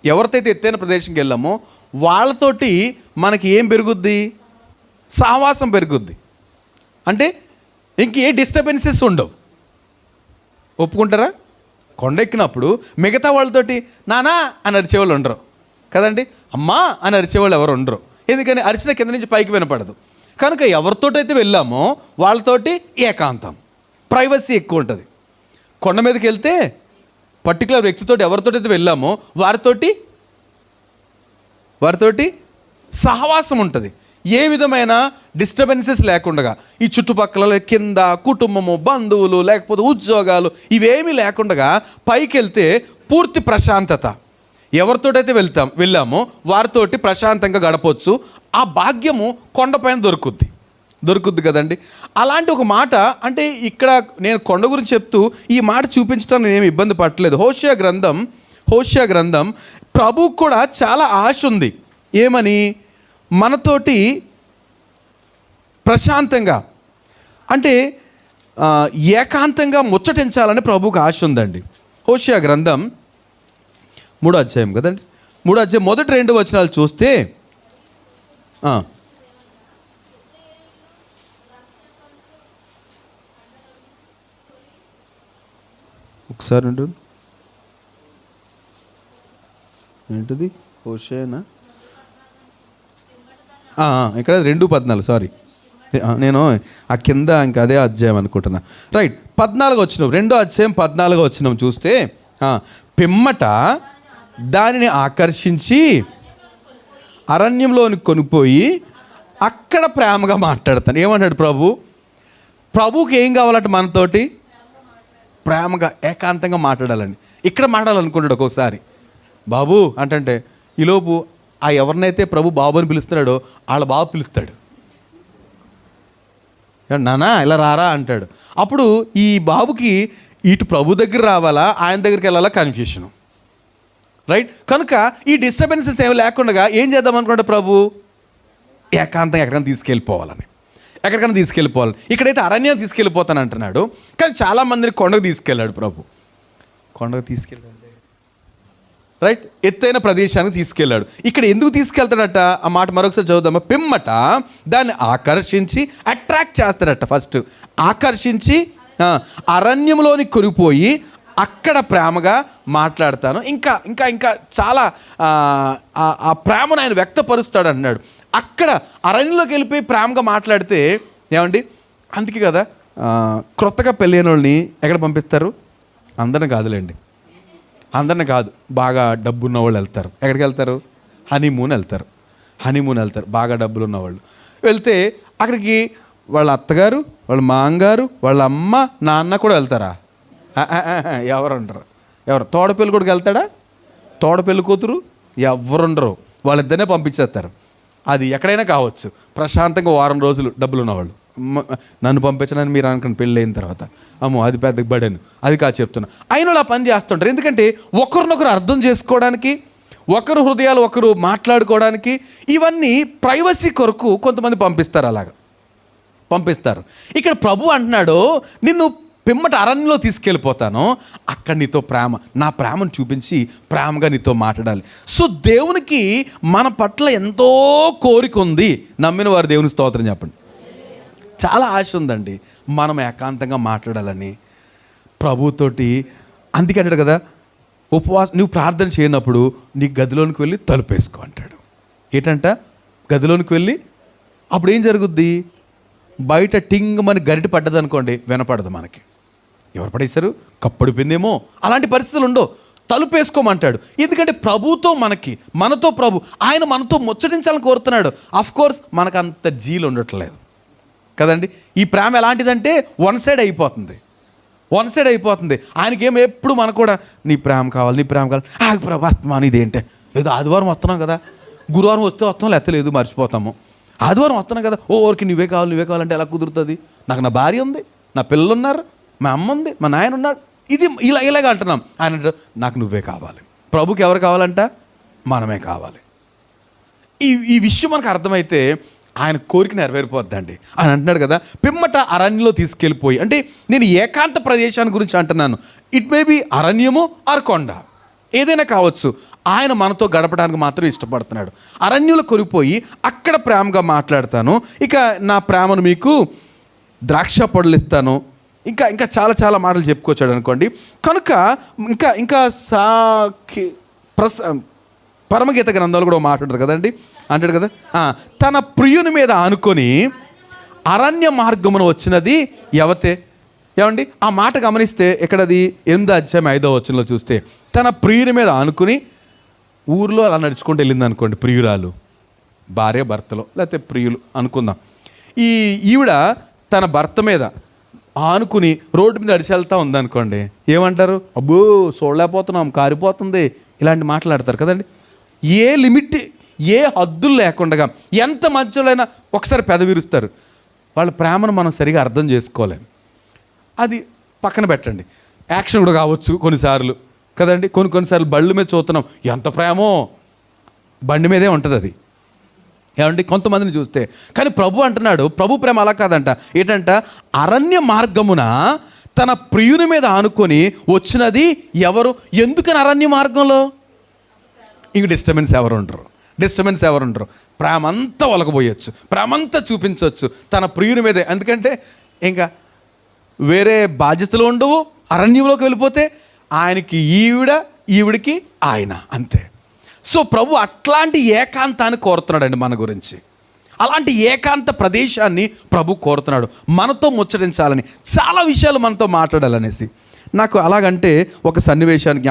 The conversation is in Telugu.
ఎవరితో ఎత్తైన ప్రదేశంకి వెళ్ళామో వాళ్ళతోటి మనకి ఏం పెరుగుద్ది? సహవాసం పెరుగుద్ది. అంటే ఇంకే డిస్టర్బెన్సెస్ ఉండవు. ఒప్పుకుంటారా? కొండ ఎక్కినప్పుడు మిగతా వాళ్ళతోటి నానా అని అరిచేవాళ్ళు ఉండరు కదండి, అమ్మా అని అరిచేవాళ్ళు ఎవరు ఉండరు. ఎందుకని? అరిచిన కింద నుంచి పైకి వినపడదు. కనుక ఎవరితోటైతే వెళ్ళామో వాళ్ళతోటి ఏకాంతం, ప్రైవసీ ఎక్కువ ఉంటుంది. కొండ మీదకి వెళ్తే పర్టికులర్ వ్యక్తితో ఎవరితోటైతే వెళ్ళామో వారితోటి సహవాసం ఉంటుంది. ఏ విధమైన డిస్టర్బెన్సెస్ లేకుండా, ఈ చుట్టుపక్కల కింద కుటుంబము, బంధువులు, లేకపోతే ఉద్యోగాలు ఇవేమీ లేకుండా పైకి వెళ్తే పూర్తి ప్రశాంతత. ఎవరితోటైతే వెళ్ళామో వారితోటి ప్రశాంతంగా గడపవచ్చు. ఆ భాగ్యము కొండపైన దొరుకుద్ది కదండి. అలాంటి ఒక మాట, అంటే ఇక్కడ నేను కొండ గురించి చెప్తూ ఈ మాట చూపించడానికి నేను ఏమి ఇబ్బంది పడలేదు. హోషేయ గ్రంథం ప్రభువుకు కూడా చాలా ఆశ ఉంది. ఏమని? మనతోటి ప్రశాంతంగా, అంటే ఏకాంతంగా ముచ్చటించాలని ప్రభువుకు ఆశ ఉందండి. హోషేయ గ్రంథం 3వ అధ్యాయం కదండి, 3వ అధ్యాయం మొదటి 2 వచనాలు చూస్తే ఒకసారి ఏంటిది? హోషేయనా? ఇక్కడ 2:14, సారీ, నేను ఆ కింద ఇంకా అదే అధ్యాయం అనుకుంటున్నా. రైట్, 14వ వచనం, 2వ అధ్యాయం 14వ వచనం చూస్తే, పిమ్మట దానిని ఆకర్షించి అరణ్యంలోని కొనిపోయి అక్కడ ప్రేమగా మాట్లాడతాను. ఏమంటాడు ప్రభువుకి ఏం కావాలంటే మనతోటి ప్రేమగా ఏకాంతంగా మాట్లాడాలండి. ఇక్కడ మాట్లాడాలనుకుంటాడు ఒక్కొక్కసారి. బాబు అంటే ఈలోపు ఆ ఎవరినైతే ప్రభు బాబు అని పిలుస్తున్నాడో వాళ్ళ బాబు పిలుస్తాడు, నానా ఇలా రారా అంటాడు. అప్పుడు ఈ బాబుకి ఇటు ప్రభు దగ్గర రావాలా ఆయన దగ్గరికి వెళ్ళాలా కన్ఫ్యూషను. రైట్, కనుక ఈ డిస్టర్బెన్సెస్ ఏమి లేకుండా ఏం చేద్దాం అనుకుంటే ప్రభు ఏకాంతంగా ఎక్కడికైనా తీసుకెళ్ళిపోవాలి. ఇక్కడైతే అరణ్యం తీసుకెళ్ళిపోతాను అంటున్నాడు, కానీ చాలామందిని కొండకు తీసుకెళ్ళాడు ప్రభు. కొండకు తీసుకెళ్ళాడు, రైట్, ఎత్తైన ప్రదేశానికి తీసుకెళ్ళాడు. ఇక్కడ ఎందుకు తీసుకెళ్తాడట? ఆ మాట మరొకసారి చదువుదామా. పిమ్మట దాన్ని ఆకర్షించి, అట్రాక్ట్ చేస్తాడట. ఫస్ట్ ఆకర్షించి అరణ్యంలోని కొనిపోయి అక్కడ ప్రేమగా మాట్లాడతాను. ఇంకా ఇంకా ఇంకా చాలా ఆ ప్రేమను ఆయన వ్యక్తపరుస్తాడు అన్నాడు. అక్కడ అరణ్యంలోకి వెళ్ళిపోయి ప్రేమగా మాట్లాడితే ఏమండి, అందుకే కదా క్రొత్తగా పెళ్ళైన వాళ్ళని ఎక్కడ పంపిస్తారు? అందరిని కాదు, బాగా డబ్బు ఉన్న వాళ్ళు వెళ్తారు. ఎక్కడికి వెళ్తారు? హనీమూన్ వెళ్తారు. బాగా డబ్బులు ఉన్నవాళ్ళు వెళ్తే అక్కడికి వాళ్ళ అత్తగారు, వాళ్ళ మామగారు, వాళ్ళ అమ్మ, నాన్న కూడా వెళ్తారా? ఎవరు తోడపెళ్ళి కొడుకు వెళ్తాడా? తోడపెళ్ళి కూతురు ఎవరుండరు, వాళ్ళిద్దరినే పంపించేస్తారు. అది ఎక్కడైనా కావచ్చు. ప్రశాంతంగా వారం రోజులు డబ్బులు ఉన్నవాళ్ళు నన్ను పంపించనని మీరు అనుకుని పెళ్ళి అయిన తర్వాత అమ్మో అది పెద్ద బడను, అది కాదు చెప్తున్నా. అయినా అలా పని చేస్తుంటారు. ఎందుకంటే ఒకరినొకరు అర్థం చేసుకోవడానికి, ఒకరు హృదయాలు ఒకరు మాట్లాడుకోవడానికి, ఇవన్నీ ప్రైవసీ కొరకు కొంతమంది పంపిస్తారు. ఇక్కడ ప్రభు అంటున్నాడు, నిన్ను పిమ్మట అరణ్యంలో తీసుకెళ్ళిపోతాను, అక్కడ నీతో నా ప్రేమను చూపించి ప్రేమగా నీతో మాట్లాడాలి. సో దేవునికి మన పట్ల ఎంతో కోరిక ఉంది. నమ్మిన వారు దేవుని స్తోత్రం చెప్పండి. చాలా ఆశ ఉందండి మనం ఏకాంతంగా మాట్లాడాలని ప్రభుతోటి. అందుకే అంటాడు కదా, నువ్వు ప్రార్థన చేయనప్పుడు నీ గదిలోనికి వెళ్ళి తలుపేసుకో అంటాడు. ఏంటంట? గదిలోనికి వెళ్ళి అప్పుడు ఏం జరుగుద్ది? బయట టింగ్ మన గరిట పడ్డది అనుకోండి, వినపడదు మనకి. ఎవరు పడేశారు? కప్పడిపోయిందేమో, అలాంటి పరిస్థితులు ఉండవు. తలుపేసుకోమంటాడు. ఎందుకంటే ప్రభుతో మనతో ప్రభు ఆయన మనతో ముచ్చటించాలని కోరుతున్నాడు. అఫ్కోర్స్ మనకు అంత జీలు ఉండట్లేదు కదండి. ఈ ప్రేమ ఎలాంటిదంటే వన్ సైడ్ అయిపోతుంది. ఆయనకేమో ఎప్పుడు మనకు కూడా నీ ప్రేమ కావాలి ఆగి ప్రభు వస్తున్నాను. ఇదేంటే ఏదో ఆదివారం వస్తున్నాం కదా, గురువారం వస్తాం లేకపోతే మర్చిపోతాము. ఆదివారం వస్తున్నాం కదా, ఓరికి నువ్వే కావాలంటే ఎలా కుదురుతుంది? నాకు నా భార్య ఉంది, నా పిల్లలు ఉన్నారు, మా అమ్మ ఉంది, మా నాయన ఉన్నాడు. ఇది ఇలాగ అంటున్నాం. ఆయన నాకు నువ్వే కావాలి. ప్రభుకి ఎవరు కావాలంట? మనమే కావాలి. ఈ విషయం మనకు అర్థమైతే ఆయన కోరిక నెరవేరిపోద్దండి. ఆయన అంటున్నాడు కదా, పిమ్మట అరణ్యంలో తీసుకెళ్ళిపోయి, అంటే నేను ఏకాంత ప్రదేశాన్ని గురించి అంటున్నాను. ఇట్ మే బి అరణ్యము ఆర్ కొండ, ఏదైనా కావచ్చు, ఆయన మనతో గడపడానికి మాత్రం ఇష్టపడుతున్నాడు. అరణ్యంలో కొనిపోయి అక్కడ ప్రేమగా మాట్లాడతాను, ఇక నా ప్రేమను మీకు ద్రాక్ష పళ్ళు ఇస్తాను, ఇంకా ఇంకా చాలా చాలా మాటలు చెప్పుకొచ్చాడు అనుకోండి. కనుక ఇంకా ఇంకా పరమగీత గ్రంథాలు కూడా మాట్లాడదు కదండి, అంటాడు కదా, తన ప్రియుని మీద ఆనుకొని అరణ్య మార్గమును వచ్చినది యవతే. ఏమండి ఆ మాట గమనిస్తే ఎక్కడది 8వ అధ్యాయం 5వ వచనంలో చూస్తే, తన ప్రియుని మీద ఆనుకుని ఊర్లో అలా నడుచుకుంటూ వెళ్ళింది అనుకోండి, ప్రియురాలు, భార్య భర్తలో లేకపోతే ప్రియులు అనుకుందాం. ఈవిడ తన భర్త మీద ఆనుకుని రోడ్డు మీద నడిచి వెళ్తూ ఉందనుకోండి, ఏమంటారు? అబ్బో చూడలేకపోతున్నాం, కారిపోతుంది, ఇలాంటి మాట్లాడతారు కదండి. ఏ లిమిట్, ఏ హద్దులు లేకుండా ఎంత మధ్యలో అయినా ఒకసారి పెదవిరుస్తారు. వాళ్ళ ప్రేమను మనం సరిగా అర్థం చేసుకోలేం. అది పక్కన పెట్టండి, యాక్షన్ కూడా కావచ్చు కొన్నిసార్లు కదండి. కొన్నిసార్లు బళ్ళ మీద చూస్తున్నాం, ఎంత ప్రేమో, బండి మీదే ఉంటుంది అది, ఏమండి కొంతమందిని చూస్తే. కానీ ప్రభు అంటున్నాడు, ప్రభు ప్రేమ అలా కాదంట. ఏంటంట? అరణ్య మార్గమున తన ప్రియుని మీద ఆనుకొని వచ్చినది ఎవరు? ఎందుకని అరణ్య మార్గంలో? ఇంక డిస్టర్బెన్స్ ఎవరు ఉండరు, ప్రేమ అంతా ఒలకపోయచ్చు, ప్రేమ అంతా చూపించవచ్చు తన ప్రియుని మీదే. ఎందుకంటే ఇంకా వేరే బాధ్యతలు ఉండవు. అరణ్యంలోకి వెళ్ళిపోతే ఆయనకి ఈవిడికి ఆయన, అంతే. సో ప్రభు అట్లాంటి ఏకాంతాన్ని కోరుతున్నాడండి మన గురించి. అలాంటి ఏకాంత ప్రదేశాన్ని ప్రభు కోరుతున్నాడు, మనతో ముచ్చటించాలని, చాలా విషయాలు మనతో మాట్లాడాలనేసి. నాకు అలాగంటే ఒక సన్నివేశాన్ని